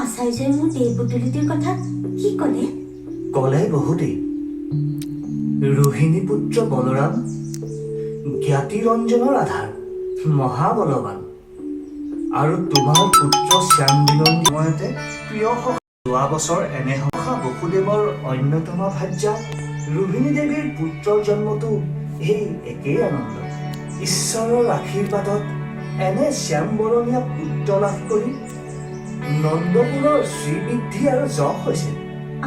আচাৰ্যই মোৰ দেহ পুতলিটোৰ কথা কি ক'লে? ক'লে বহুতেই। ৰোহিণী পুত্ৰ বলৰাম জ্ঞাতিৰঞ্জনৰ আধাৰ, মহাবলৱান। আৰু তোমাৰ পুত্ৰ শ্যাম বিনন্দী সময়তে প্ৰিয় যোৱা বছৰ এনে সখা বসুদেৱৰ অন্যতম ভাৰ্যা ৰোহিণী দেৱীৰ পুত্ৰৰ জন্মটো এই একেই আনন্দ। ঈশ্বৰৰ আশীৰ্বাদত এনে শ্যাম বৰণীয়া পুত্ৰ লাভ কৰি নন্দপুৰৰ শ্ৰীবৃদ্ধি আৰু যশ হৈছে।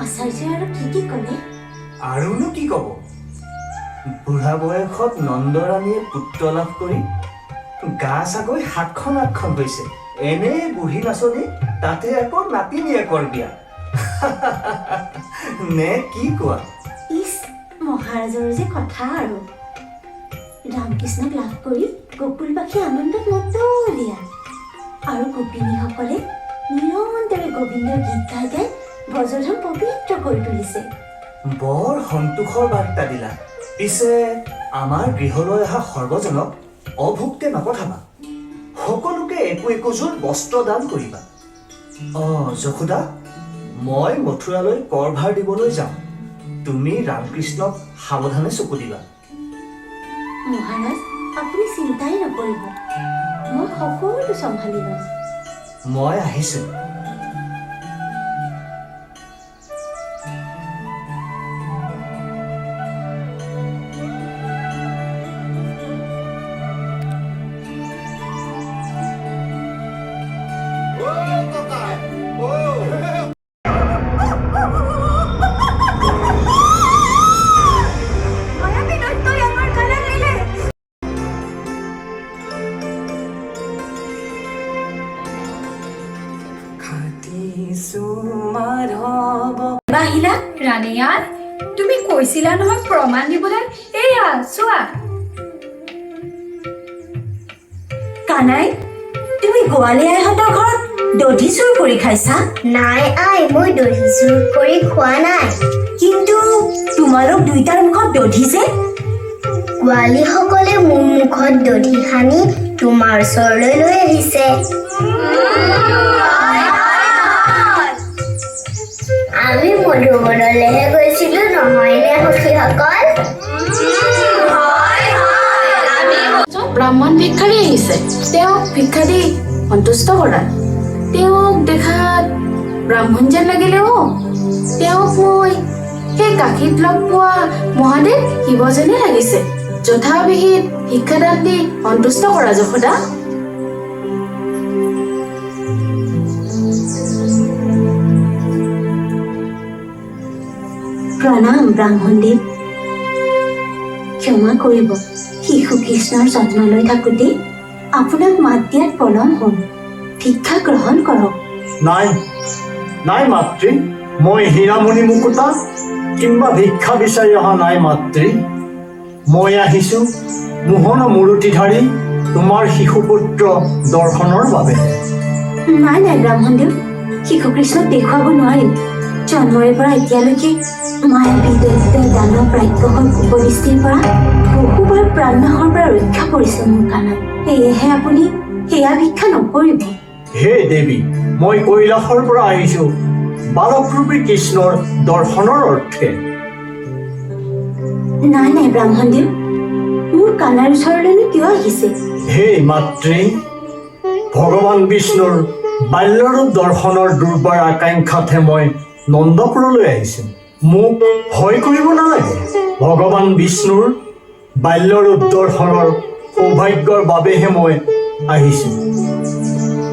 আচাৰ্যই আৰু কি ক'লে? আৰুনো কি ক'ব? বুঢ়া বয়সত নন্দৰাণীয়ে পুত্ৰ লাভ কৰি গা চাগৈ 7খন-8খন হৈছে। এনে বুঢ়ী নাচনি, তাতে আকৌ নাতিনীয়েকৰ বিয়া। নে কি কোৱা? ইছ, মহাৰাজৰ যে কথা আৰু। ৰামকৃষ্ণক লাভ কৰি গোকুলবাসী আনন্দত মতলীয়া। আৰু গোপিনীসকলে নিৰন্তৰে গোবিন্দৰ গীত গাই গাই ব্ৰজধাম পবিত্ৰ কৰি তুলিছে। বৰ সন্তোষৰ বাৰ্তা দিলা। পিছে আমাৰ গৃহলৈ অহা সৰ্বজনক অভুক্তে নপঠাবা। সকলোকে একো একোযোৰ বস্ত্ৰ দান কৰিবা। যশোদা, মই মথুৰালৈ কৰভাৰ দিবলৈ যাওঁ। তুমি ৰামকৃষ্ণক সাৱধানে চকু দিবা। মহাৰাজ, আপুনি চিন্তাই নকৰিব, মই সকলো চম্ভালি ল'ম। মই আহিছোঁ। আহিলা ৰাণীয়াল, তুমি কৈছিলা নহয় প্ৰমাণ দিবলৈ। এয়া চোৱা। কানাই, তুমি গোৱালি আইহঁতৰ ঘৰত দধি চুৰ কৰি খাইছা? নাই আই, মই দহি চুৰ কৰি খোৱা নাই। কিন্তু তোমালোক দুইটাৰ মুখত দধি যে? গোৱালীসকলে মোৰ মুখত দধি সানি তোমাৰ ওচৰলৈ লৈ আহিছে। আমি মধুবনলৈহে গৈছিলো, নহয়নে সখীসকল? ব্ৰাহ্মণ ভিক্ষাৰী আহিছে, তেওঁক ভিক্ষা দি সন্তুষ্ট কৰা। তেওঁক দেখাত ব্ৰাহ্মণ যেন লাগিলেও তেওঁক মই সেই কাশীত লগ পোৱা মহাদেৱ শিৱ যেনে লাগিছে। যথাবিহিত শিক্ষাদান দি সন্তুষ্ট কৰা যশোদা। প্ৰণাম ব্ৰাহ্মণদেৱ, ক্ষমা কৰিব। শিশু কৃষ্ণৰ যত্ন লৈ থাকোঁতে আপোনাক মাত দিয়াত পলম হ'ল। ভিক্ষা গ্ৰহণ কৰক। নাই নাই মাতৃ, মই হীৰামণি মুকুতা কিংবা ভিক্ষা বিচাৰি অহা নাই মাতৃ। মই আহিছোঁ মোহন মূৰ্তিধাৰী তোমাৰ শিশুপুত্ৰ দৰ্শনৰ বাবে। নাই নাই ব্ৰাহ্মণদেৱ, শিশু কৃষ্ণক দেখুৱাব নোৱাৰিম। জন্মৰে পৰা এতিয়ালৈকে মায়াবী দৈত্য দানৱ ৰাক্ষসৰ কুপদৃষ্টিৰ পৰা বহুবাৰ প্ৰাণনাশৰ পৰা ৰক্ষা কৰিছে মোৰ কানাই। সেয়েহে আপুনি সেয়া ভিক্ষা নকৰিব। হে দেৱী, মই কৈলাশৰ পৰা আহিছোঁ বালকৰূপী কৃষ্ণৰ দৰ্শনৰ অৰ্থে। নাই নাই ব্ৰাহ্মণদেৱ, মোৰ কানাৰ ওচৰলৈনো কিয় আহিছে? হে মাতৃ, ভগৱান বিষ্ণুৰ বাল্যৰূপ দৰ্শনৰ দুৰ্বাৰ আকাংক্ষাতহে মই নন্দপুৰলৈ আহিছোঁ। মোক ভয় কৰিব নালাগে। ভগৱান বিষ্ণুৰ বাল্যৰূপ দৰ্শনৰ সৌভাগ্যৰ বাবেহে মই আহিছোঁ।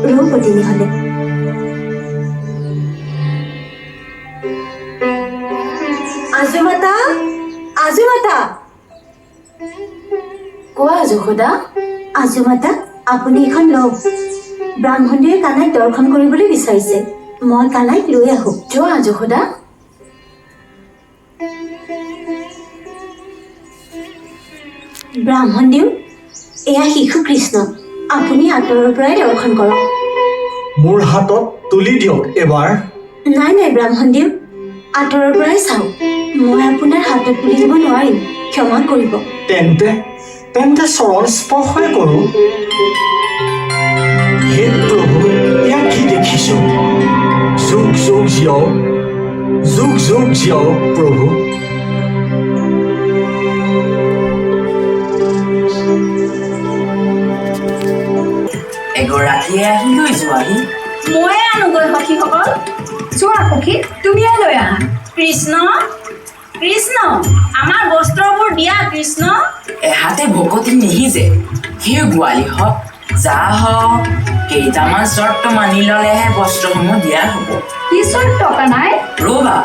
ৰঘুপতি হ'লে আজুমাতা, আজুমাতা। কোৱা যশোদা। আজুমাতা, আপুনি এখন লওক। ব্ৰাহ্মণদেৱে কানাইক দৰ্শন কৰিবলৈ বিচাৰিছে। মই কানাইক লৈ আহোঁ। যোৱা যশোদা। ব্ৰাহ্মণদেৱ, এয়া শিশু কৃষ্ণ। আপুনি আঁতৰৰ পৰাই দৰ্শন কৰক। মোৰ হাতত তুলি দিয়ক এবাৰ। নাই নাই ব্ৰাহ্মণদেৱ, আঁতৰৰ পৰাই চাওক। মই আপোনাৰ হাতত তুলি দিব নোৱাৰিম, ক্ষমা কৰিব। তেন্তে তেন্তে চৰণ স্পৰ্শই কৰোঁ। হে প্ৰভু, এয়া কি দেখিছোঁ? যুগ জিয়ক প্ৰভু। এগৰাকীয়ে আহি লৈ যোৱাহি। ময়ে আনোগৈ সখীসকল। চোৱা সখী, তুমিয়ে লৈ আহা। কৃষ্ণ কৃষ্ণ, আমাৰ বস্ত্ৰবোৰ দিয়া কৃষ্ণ। এহাতে ভকতি নিসিজে। সেই গোৱালি হওক যা হওক, কেইটামান চৰ্ত মানি ললেহে বস্ত্ৰসমূহ দিয়া হ'ব। কি চৰ্ত কানাই? ৰ'বা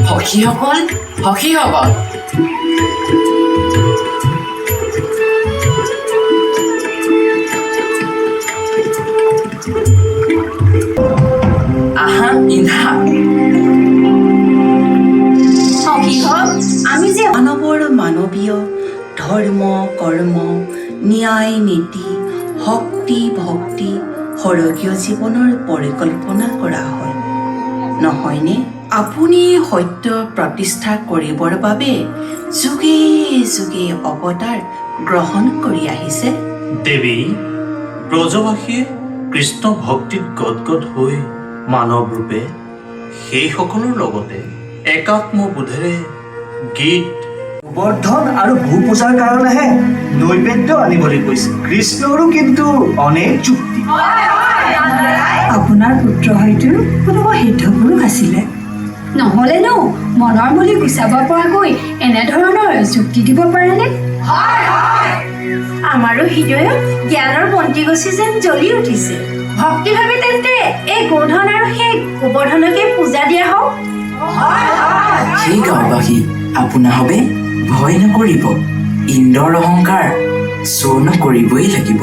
সখীসকল, সখীসকল, আহা পিন্ধা। সখীহঁত, আমি যে মানৱৰ মানৱীয় ধৰ্ম কৰ্ম ন্যায় নীতি শক্তি ভক্তি সৰগীয় জীৱনৰ পৰিকল্পনা কৰা হয় নহয়নে? আপুনি সত্য প্ৰতিষ্ঠা কৰিবৰ বাবে যুগে যুগে অৱতাৰ গ্ৰহণ কৰি আহিছে। দেৱী, ব্ৰজবাসীয়ে কৃষ্ণ ভক্তিত গদগদ হৈ মানৱ ৰূপে সেইসকলৰ লগতে একাত্মবোধেৰে গীত গোবৰ্ধন আৰু ভূ পূজাৰ কাৰণেহে নৈবেদ্য আনিবলৈ কৈছে। কৃষ্ণৰো কিন্তু অনেক যুক্তি। আপোনাৰ পুত্ৰ হয়তো কোনোবা সিদ্ধ পুৰুষ আছিলে, নহ'লেনো মনৰ বুলি গুচাব পৰাকৈ এনেধৰণৰ যুক্তি দিব পাৰেনে? আমাৰো হৃদয়ত জ্ঞানৰ বন্তি গছি যেন জ্বলি উঠিছে। ভক্তিভাৱে তেন্তে এই গোধন আৰু সেই গোবৰ্ধনকে পূজা দিয়া হওক। সেই গাঁওবাসী আপোনাৰ হবে ভয় নকৰিব। ইন্দ্ৰৰ অহংকাৰ চূৰ্ণ কৰিবই লাগিব।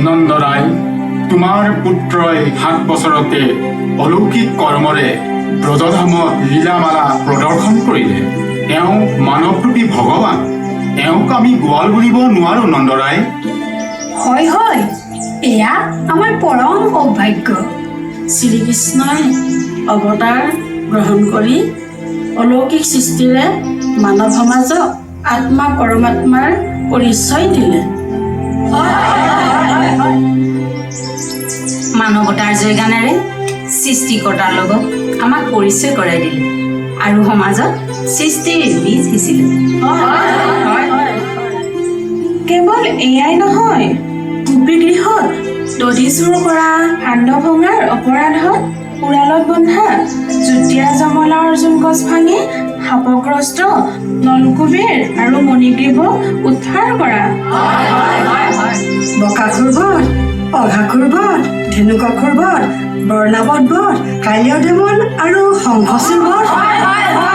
নন্দৰায়, তোমাৰ পুত্ৰই 7 বছৰতে অলৌকিক কৰ্মৰে ব্ৰজধামত লীলামালা প্ৰদৰ্শন কৰিলে। তেওঁ মানৱৰূপী ভগৱান। তেওঁক আমি গোৱাল বুলিব নোৱাৰো নন্দৰায়। হয় হয়, এয়া আমাৰ পৰম সৌভাগ্য। শ্ৰীকৃষ্ণই অৱতাৰ গ্ৰহণ কৰি অলৌকিক সৃষ্টিৰে মানৱ সমাজক আত্মা পৰমাত্মাৰ পৰিচয় দিলে। মানৱতাৰ জয়গানেৰে সৃষ্টিকৰ্তাৰ লগত আমাক পৰিচয় কৰাই দিলে আৰু সমাজত সৃষ্টিৰ বীজ সিঁচিলে। কেৱল এয়াই নহয়, গোপীগৃহত দধি চুৰ কৰা, কাণ্ড ভঙাৰ অপৰাধত উৰালত বন্ধা, যুটীয়া জমলা অৰ্জুন গছ ভাঙি সাপগ্ৰস্ত নলকুবেৰ আৰু মণিগ্ৰীৱক উদ্ধাৰ কৰা, বকাসুৰ বধ, অঘাসুৰ বধ, ধেনুকাসুৰ বধ, বৰ্ণাবধ বধ, কাল্যদেৱন আৰু শংখচূড় বধ।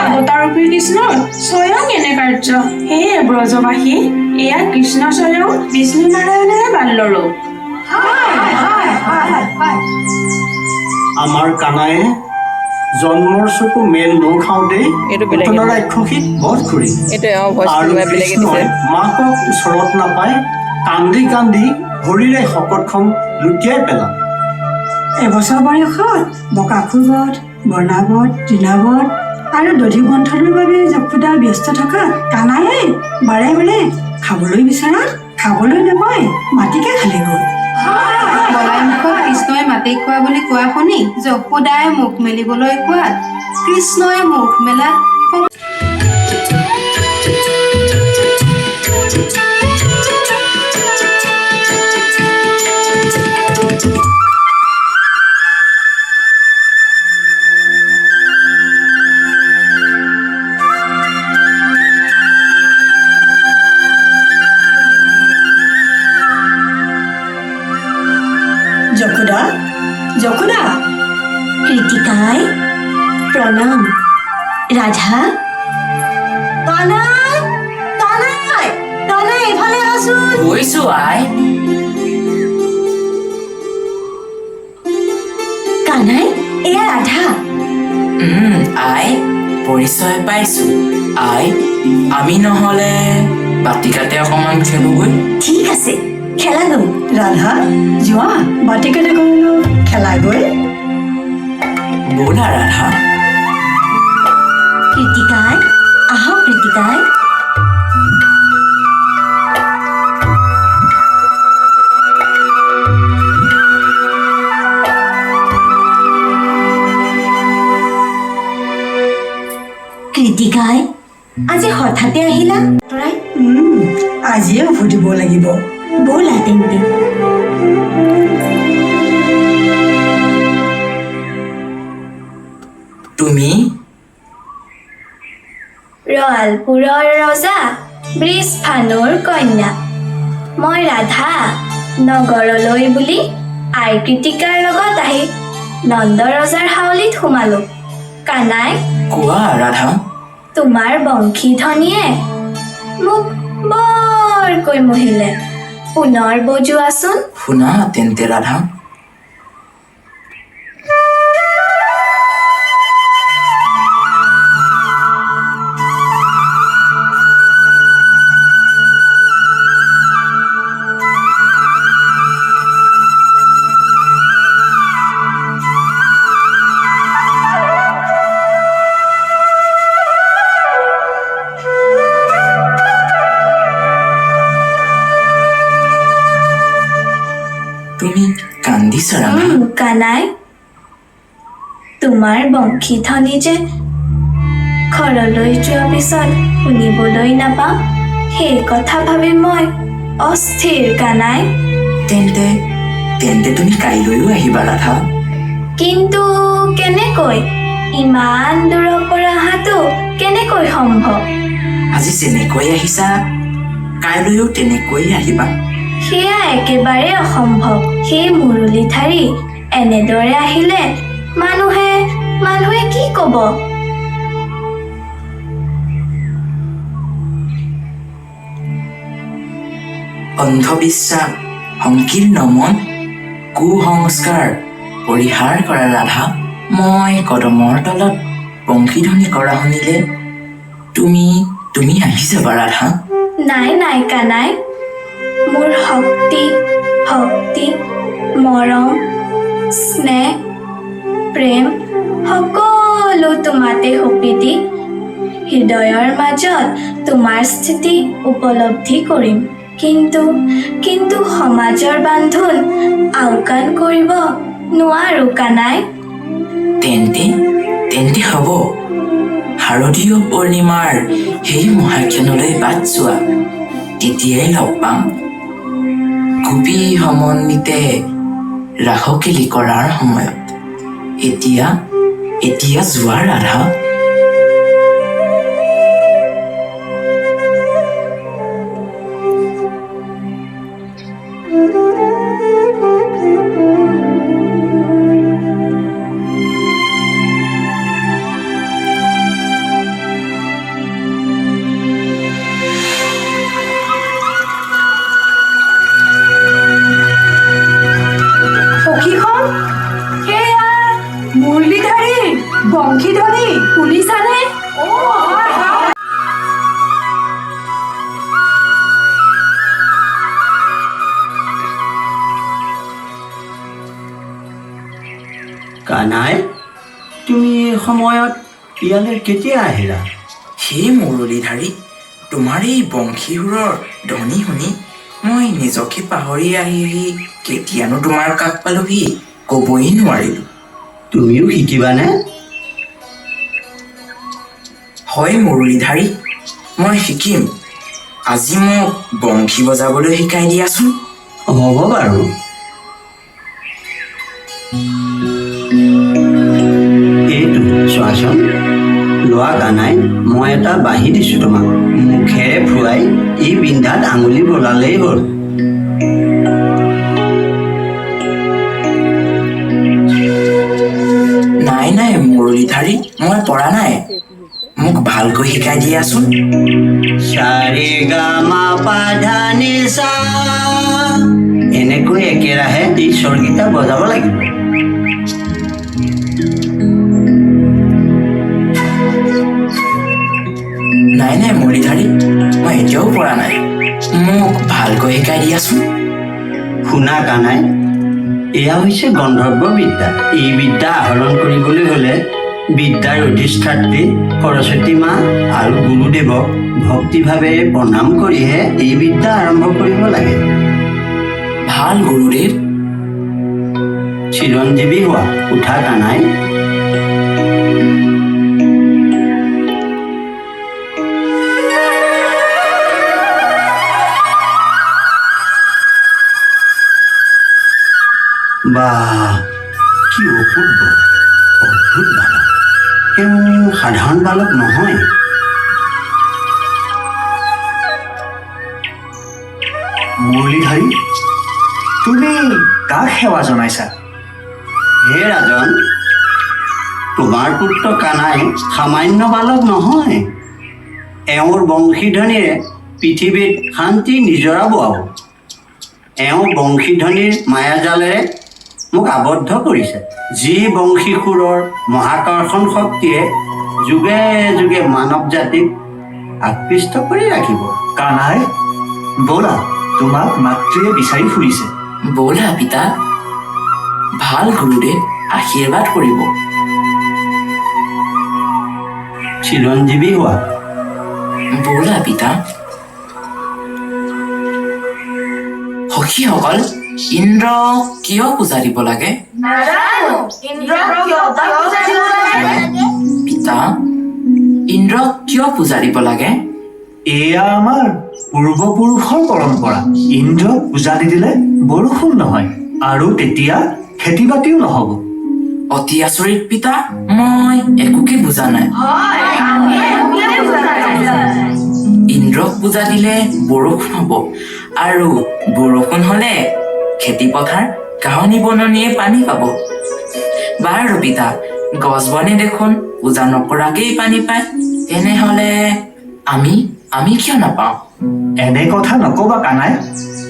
অৱতাৰূপী কৃষ্ণৰ স্বয়ং এনে কাৰ্য। সেয়ে ব্ৰজবাসী, এয়া কৃষ্ণ স্বয়ং বিষ্ণু নাৰায়ণেৰে বাল্যৰূপ। আমাৰ কানায়ে জন্মৰ চকু মেল নোখাওঁতেই পুতনা ৰাক্ষসীক বধ কৰি আৰু কৃষ্ণই মাকক ওচৰত নাপাই কান্দি কান্দি ভৰিৰে শকতখন লুটিয়াই পেলাল। এবছৰ বয়সত বকাসুৰ বধ, বৰ্ণাবধ, তৃণাবধ আৰু দধি বন্ধনৰ বাবে যশোদা ব্যস্ত থকা কানায়ে বাৰে বাৰে খাবলৈ বিচৰাত খাবলৈ নাপাই মাটিকে খালে গ'ল। বলাই মুখত কৃষ্ণই মাটি খোৱা বুলি কোৱা শুনি যশোদাই মুখ মেলিবলৈ কোৱাত কৃষ্ণই মুখ মেলাত কানাই প্ৰণাম। ৰাধা, কানাই কানাই কানাই এইফালে আহচোন। গৈছো আই। কানাই, এয়া ৰাধা। আই পৰিচয় পাইছো। আই আমি নহলে বাটিকাতে অকমান খেলোগৈ। ঠিক আছে, খেলাগৈ। ৰাধা, যোৱা বাটিকাতে কৰিলো খেলাগৈ। ব'লা ৰাধা। কৃতিকাই, আহক কৃতিকাই। কৃতিকাই, আজি হঠাতে আহিলা? আজিয়ে উভতিব লাগিব। ব'লা তেন্তে। তুমি ৰৱালপুৰৰ ৰজা বৃষভানুৰ কন্যা মই ৰাধা নগৰলৈ বুলি আই কৃতিকাৰ লগত আহি নন্দ ৰজাৰ হাউলিত সোমালো। কানাই, কোৱা ৰাধা। তোমাৰ বংশীধ্বনিয়ে মোক বৰকৈ মোহিলে। পুনৰ বজোৱাচোন। শুনা তেন্তে ৰাধা। তুমি কান্দিছা ৰাধা? কানাই, তোমাৰ বংশীধ্বনি যে ঘৰলৈ যোৱা পিছত শুনিবলৈ নাপাওঁ, সেই কথা ভাবি মই অস্থিৰ। কানাই, তেন্তে তেন্তে তুমি কাইলৈও আহিবা ৰাধা। কিন্তু কেনেকৈ? ইমান দূৰৰ পৰা অহাটো কেনেকৈ সম্ভৱ? আজি যেনেকৈ আহিছা কাইলৈও তেনেকৈ আহিবা। সেয়া একেবাৰে অসম্ভৱ। সেই মুৰলীধাৰী এনেদৰে আহিলে মানুহে কি ক'ব? অন্ধবিশ্বাস, সংকীৰ্ণ মন, কুসংস্কাৰ পৰিহাৰ কৰা ৰাধা। মই কদমৰ তলত বংশীধ্বনি কৰা শুনিলে তুমি আহি যাবা ৰাধা। নাই নাই কানাই, মোৰ ভক্তি, মৰম, স্নেহ, প্ৰেম সকলো তোমাতে সঁপি দি হৃদয়ৰ মাজত তোমাৰ স্থিতি উপলব্ধি কৰিম। কিন্তু সমাজৰ বান্ধোন আওকাণ কৰিব নোৱাৰো। কানাই, তেন্তে হ'ব। শাৰদীয় পূৰ্ণিমাৰ সেই মহাক্ষণলৈ বাট চোৱা, তেতিয়াই লগ পাম। গোপী সমন্বিতে ৰাসকেলি কৰাৰ সময়ত। এতিয়া যোৱা ৰাধা। সখীখন, সেয়া মুৰলীধাৰী বংশীধ্বনি শুনিছানে? কানাই, তুমি এই সময়ত ইয়ালৈ কেতিয়া আহিলা? সেই মুৰলীধাৰী তোমাৰ এই বংশীসুৰৰ ধ্বনি শুনি মই নিজকে পাহৰি আহি কেতিয়ানো তোমাৰ কাষ পালোহি ক'বই নোৱাৰিলো। তুমিও শিকিবানে? হয় মুৰলীধাৰী, মই শিকিম। আজি মোক বংশী বজাবলৈ শিকাই দিয়াচোন। হ'ব বাৰু। এইটো চোৱাচোন, লোৱা কানাই, মই এটা বাঁহী দিছোঁ তোমাক। মুখেৰে ফুৱাই এই বিন্ধাত আঙুলি বলালেই হ'ল। নাই মুৰলীধাৰী, মই পৰা নাই। মোক ভালকৈ শিকাই দিয়াচোন। সাৰে গা মা পা ধা নি সা, এনেকৈ একেৰাহে এই স্বৰকেইটা বজাব লাগিব। নাই নাই মুৰলীধাৰী, মই এতিয়াও পৰা নাই। মোক ভালকৈ শিকাই দিয়াচোন। শুনা কানাই, এয়া হৈছে গন্ধৰ্ব বিদ্যা। এই বিদ্যা আহৰণ কৰিবলৈ হ'লে বিদ্যাৰ অধিষ্ঠাত্ৰী সৰস্বতী মা আৰু গুৰুদেৱক ভক্তিভাৱেৰে প্ৰণাম কৰিহে এই বিদ্যা আৰম্ভ কৰিব লাগে। ভাল গুৰুদেৱ। চিৰঞ্জীৱী হোৱা। উঠা কানাই। বাহ, কি অপূৰ্ব, অদ্ভুত বালক। তেওঁ সাধাৰণ বালক নহয়। মুৰলীধাৰী, তুমি কাক সেৱা জনাইছা? হে ৰাজন, তোমাৰ পুত্ৰ কানাই সামান্য বালক নহয়। এওঁৰ বংশীধ্বনিৰে পৃথিৱীত শান্তি নিজৰা বোৱাব। এওঁ বংশীধ্বনিৰ মায়াজালেৰে মোক আবদ্ধ কৰিছে। যি বংশীসুৰৰ মহাকৰ্ষণ শক্তিয়ে যুগে যুগে মানৱ জাতিক আকৃষ্ট কৰি ৰাখিব। কানাই, ব'লা, তোমাক মাতৃয়ে বিচাৰি ফুৰিছে। ব'লা পিতা। ভাল গুৰুদেৱ, আশীৰ্বাদ কৰিব। চিৰঞ্জীৱী হোৱা। ব'লা পিতা। সখীসকল, ইন্দ্ৰক কিয় পূজা দিব লাগে? পিতা, ইন্দ্ৰক কিয় পূজা দিব লাগে? এয়া আমাৰ পূৰ্বপুৰুষৰ পৰম্পৰা। ইন্দ্ৰক পূজা নিদিলে বৰষুণ নহয় আৰু তেতিয়া খেতি বাতিও নহ'ব। অতি আচৰিত পিতা, মই একোকে বুজা নাই। ইন্দ্ৰক পূজা দিলে বৰষুণ হ'ব, আৰু বৰষুণ হ'লে খেতি পথাৰ ঘাঁহনি বননিয়ে পানী পাব। বাৰু পিতা, গছ বনে দেখোন পূজা নকৰাকেই পানী পায়, তেনেহ'লে আমি কিয় নাপাওঁ? এনে কথা নকবা কানাই।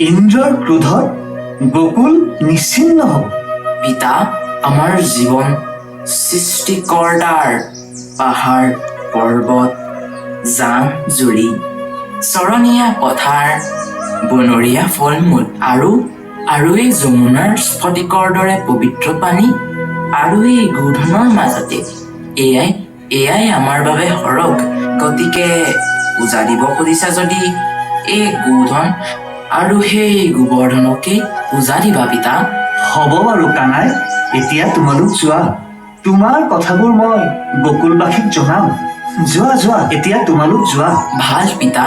ইন্দ্ৰৰ ক্ৰোধত গকুল নিশ্চিন্ন হ'ব। পিতা, আমাৰ জীৱন সৃষ্টিকৰ্তাৰ পাহাৰ পৰ্বত, জান জুৰি, চৰণীয়া পথাৰ, বনৰীয়া ফল মূল আৰু এই যমুনাৰ স্ফটিকৰ দৰে পবিত্ৰ পানী আৰু এই গোধনৰ মাজতে এয়াই আমাৰ বাবে সৰগ। গতিকে পূজা দিব খুজিছা যদি এই গোধন আৰু সেই গোবৰ্ধনকেই পূজা দিবা পিতা। হ'ব বাৰু কানাই, এতিয়া তোমালোক যোৱা। তোমাৰ কথাবোৰ মই গকুলবাসীক জনাম। যোৱা, এতিয়া তোমালোক যোৱা। ভাল পিতা।